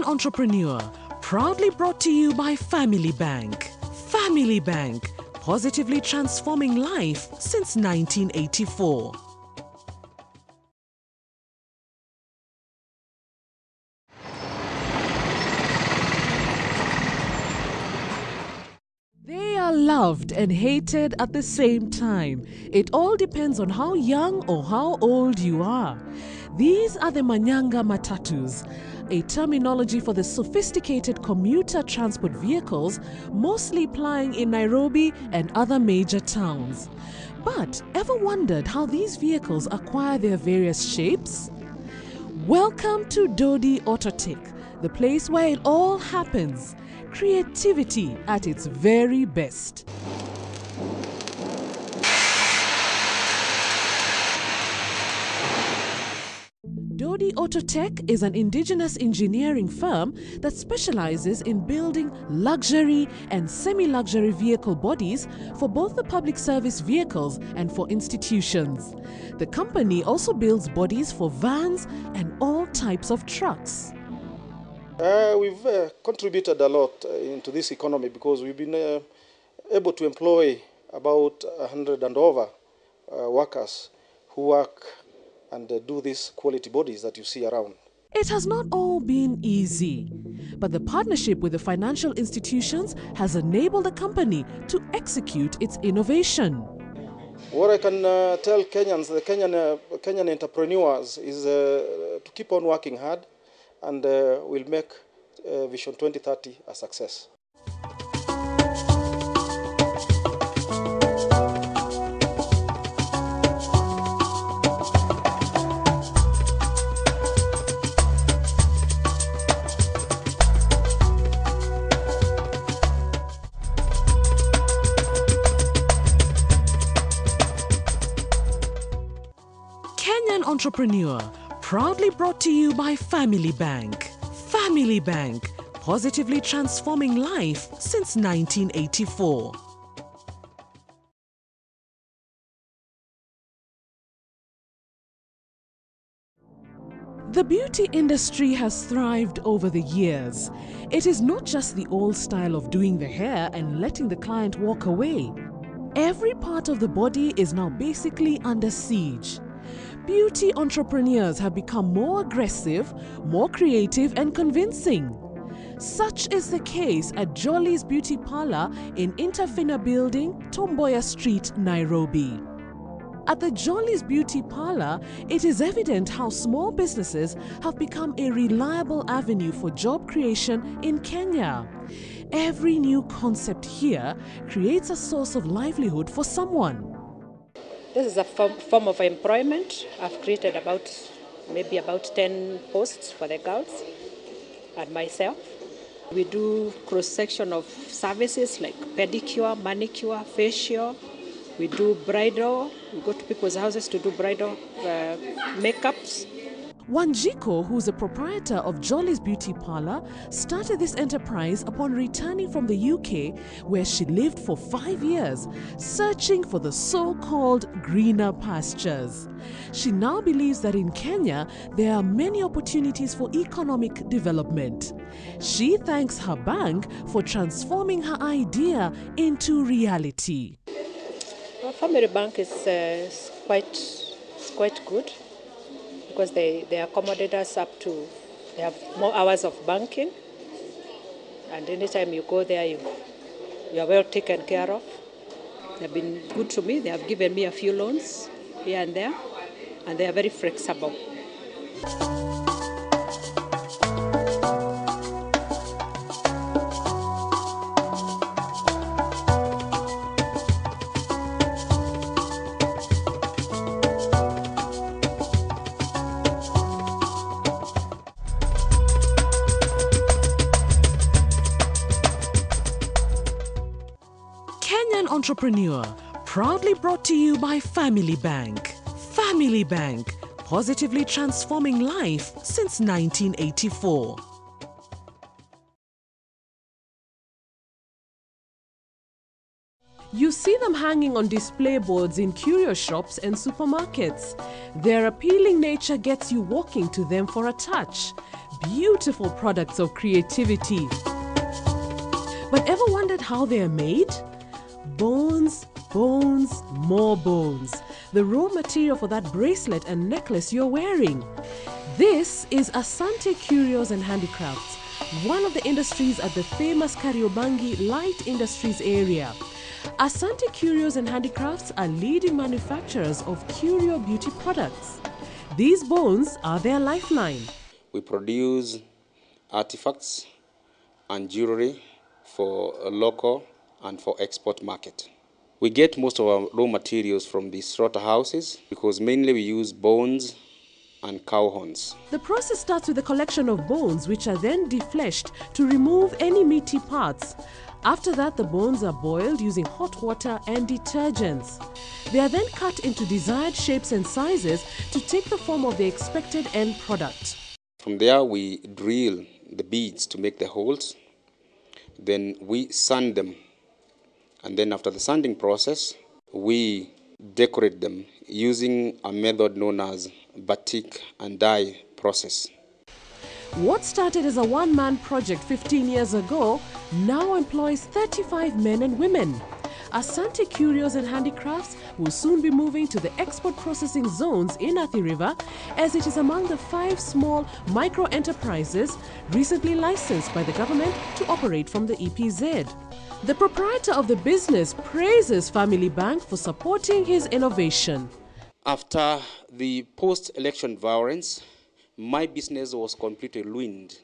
Kenyan Entrepreneur, proudly brought to you by Family Bank. Family Bank, positively transforming life since 1984. They are loved and hated at the same time. It all depends on how young or how old you are. These are the Manyanga Matatus, a terminology for the sophisticated commuter transport vehicles mostly plying in Nairobi and other major towns. But ever wondered how these vehicles acquire their various shapes? Welcome to Dodi Autotech, the place where it all happens. Creativity at its very best. Dodi Autotech is an indigenous engineering firm that specializes in building luxury and semi-luxury vehicle bodies for both the public service vehicles and for institutions. The company also builds bodies for vans and all types of trucks. We've contributed a lot into this economy because we've been able to employ about 100 and over workers who work and do these quality bodies that you see around. It has not all been easy, but the partnership with the financial institutions has enabled the company to execute its innovation. What I can tell Kenyans, the Kenyan entrepreneurs, is to keep on working hard, and we'll make Vision 2030 a success. Kenyan Entrepreneur, proudly brought to you by Family Bank. Family Bank, positively transforming life since 1984. The beauty industry has thrived over the years. It is not just the old style of doing the hair and letting the client walk away. Every part of the body is now basically under siege. Beauty entrepreneurs have become more aggressive, more creative and convincing. Such is the case at Jolly's Beauty Parlor in Interfina Building, Tomboya Street, Nairobi. At the Jolly's Beauty Parlor, it is evident how small businesses have become a reliable avenue for job creation in Kenya. Every new concept here creates a source of livelihood for someone. This is a form of employment. I've created maybe about 10 posts for the girls and myself. We do cross-section of services like pedicure, manicure, facial. We do bridal. We go to people's houses to do bridal makeups. Wanjiko, who's a proprietor of Jolly's Beauty Parlor, started this enterprise upon returning from the UK, where she lived for 5 years, searching for the so-called greener pastures. She now believes that in Kenya, there are many opportunities for economic development. She thanks her bank for transforming her idea into reality. Our Family Bank is quite good, because they accommodate us they have more hours of banking, and anytime you go there, you are well taken care of. They've been good to me. They have given me a few loans here and there, and they are very flexible. Kenyan Entrepreneur, proudly brought to you by Family Bank. Family Bank, positively transforming life since 1984. You see them hanging on display boards in curio shops and supermarkets. Their appealing nature gets you walking to them for a touch. beautiful products of creativity. But ever wondered how they are made? Bones, bones, more bones. The raw material for that bracelet and necklace you're wearing. This is Asante Curios and Handicrafts, one of the industries at the famous Kariobangi Light Industries area. Asante Curios and Handicrafts are leading manufacturers of curio beauty products. These bones are their lifeline. We produce artifacts and jewelry for a local and for export market. We get most of our raw materials from the slaughterhouses because mainly we use bones and cow horns. The process starts with the collection of bones, which are then defleshed to remove any meaty parts. After that, the bones are boiled using hot water and detergents. They are then cut into desired shapes and sizes to take the form of the expected end product. From there, we drill the beads to make the holes. Then we sand them. And then after the sanding process, we decorate them using a method known as batik and dye process. What started as a one-man project 15 years ago now employs 35 men and women. Asante Curios and Handicrafts will soon be moving to the export processing zones in Athi River, as it is among the 5 small micro-enterprises recently licensed by the government to operate from the EPZ. The proprietor of the business praises Family Bank for supporting his innovation. After the post-election violence, my business was completely ruined.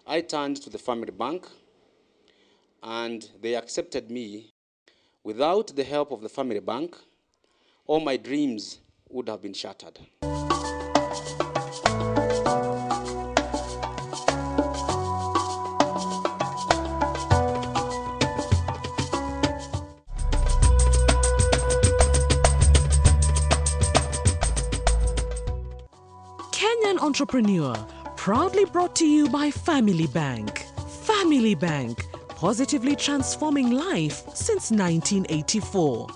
I turned to the Family Bank and they accepted me. Without the help of the Family Bank, all my dreams would have been shattered. Kenyan Entrepreneur, proudly brought to you by Family Bank. Family Bank, positively transforming life since 1984.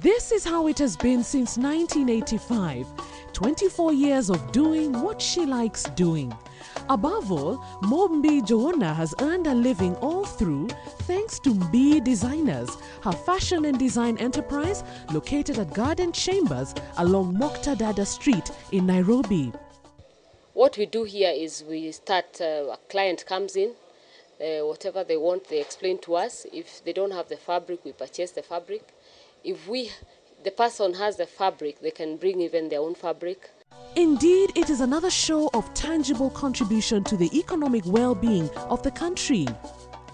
This is how it has been since 1985. 24 years of doing what she likes doing. Above all, Mombi Joanna has earned a living all through thanks to Mbi Designers, her fashion and design enterprise located at Garden Chambers along Moktadada Street in Nairobi. What we do here is we start, a client comes in, whatever they want, they explain to us. If they don't have the fabric, we purchase the fabric. If the person has the fabric, they can bring even their own fabric. Indeed, it is another show of tangible contribution to the economic well-being of the country.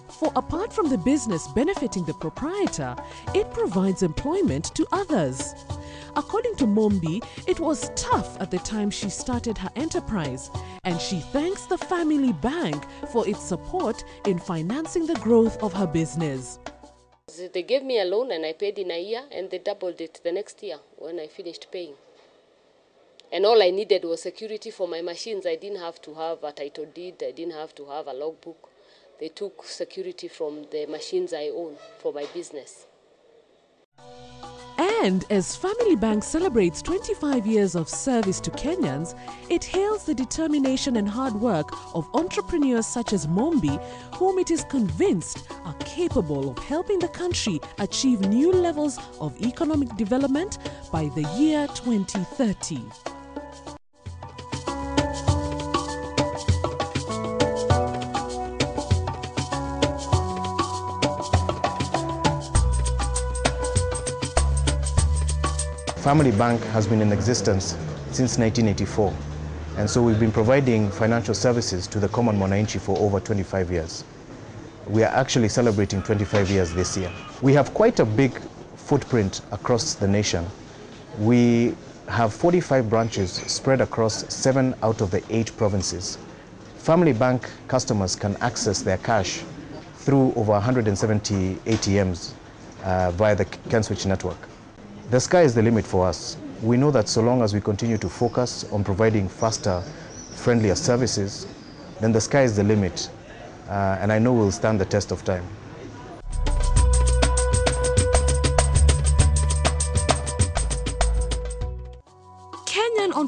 For apart from the business benefiting the proprietor, it provides employment to others. According to Mombi, it was tough at the time she started her enterprise, and she thanks the Family Bank for its support in financing the growth of her business. They gave me a loan and I paid in a year, and they doubled it the next year when I finished paying. And all I needed was security for my machines. I didn't have to have a title deed. I didn't have to have a logbook. They took security from the machines I own for my business. And as Family Bank celebrates 25 years of service to Kenyans, it hails the determination and hard work of entrepreneurs such as Mombi, whom it is convinced are capable of helping the country achieve new levels of economic development by the year 2030. Family Bank has been in existence since 1984, and so we've been providing financial services to the common mwananchi for over 25 years. We are actually celebrating 25 years this year. We have quite a big footprint across the nation. We have 45 branches spread across 7 out of the 8 provinces. Family Bank customers can access their cash through over 170 ATMs via the KenSwitch network. The sky is the limit for us. We know that so long as we continue to focus on providing faster, friendlier services, then the sky is the limit. And I know we'll stand the test of time.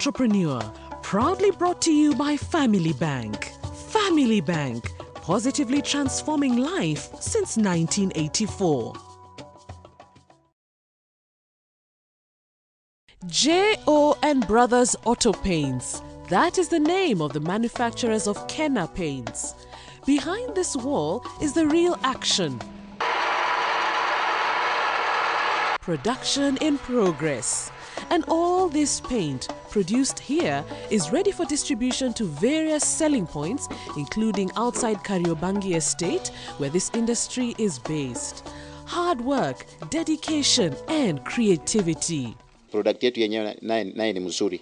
Entrepreneur, proudly brought to you by Family Bank. Family Bank, positively transforming life since 1984. J.O. and Brothers Auto Paints. That is the name of the manufacturers of Kenna paints. Behind this wall is the real action. Production in progress. And all this paint produced here is ready for distribution to various selling points, including outside Kariobangi Estate, where this industry is based. Hard work, dedication, and creativity. Product yetu yenyewe naye ni mzuri.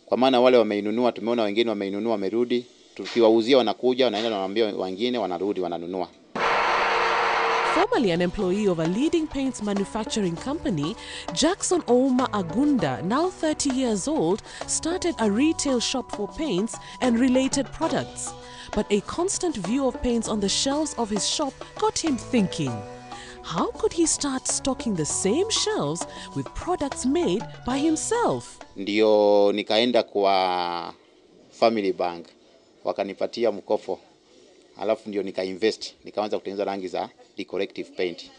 Kwa maana wale wameinunua, tumeona wengine wameinunua wamerudi, tukiwauzia wanakuja, wanaenda wanaambia wengine wanarudi wananunua. Formerly an employee of a leading paints manufacturing company, Jackson Ouma Agunda, now 30 years old, started a retail shop for paints and related products. But a constant view of paints on the shelves of his shop got him thinking. How could he start stocking the same shelves with products made by himself? Ndio nikaenda kwa Family Bank, wakanipatia mkopo. Alafu ndio nikainvest, nikaanza kutengeneza rangi za decorative paint.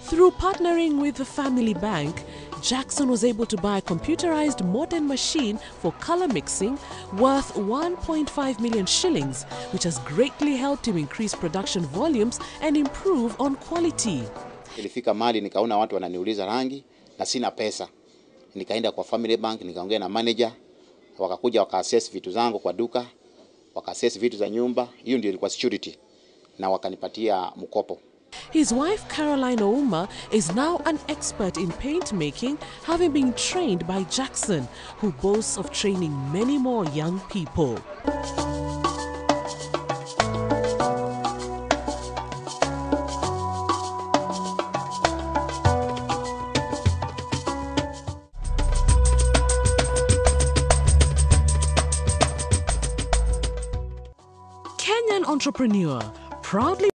Through partnering with the Family Bank, Jackson was able to buy a computerized modern machine for color mixing worth 1.5 million shillings, which has greatly helped him increase production volumes and improve on quality. Nilifika mahali nikaona watu wananiuliza rangi na sina pesa. Nikaenda kwa Family Bank, nikaongea na manager, wakakuja waka-assess vitu zangu kwa duka, waka-assess vitu za nyumba, hiyo ndio ilikuwa security, na wakanipatia mkopo. His wife Caroline Ouma is now an expert in paint making, having been trained by Jackson, who boasts of training many more young people. Kenyan entrepreneur, proudly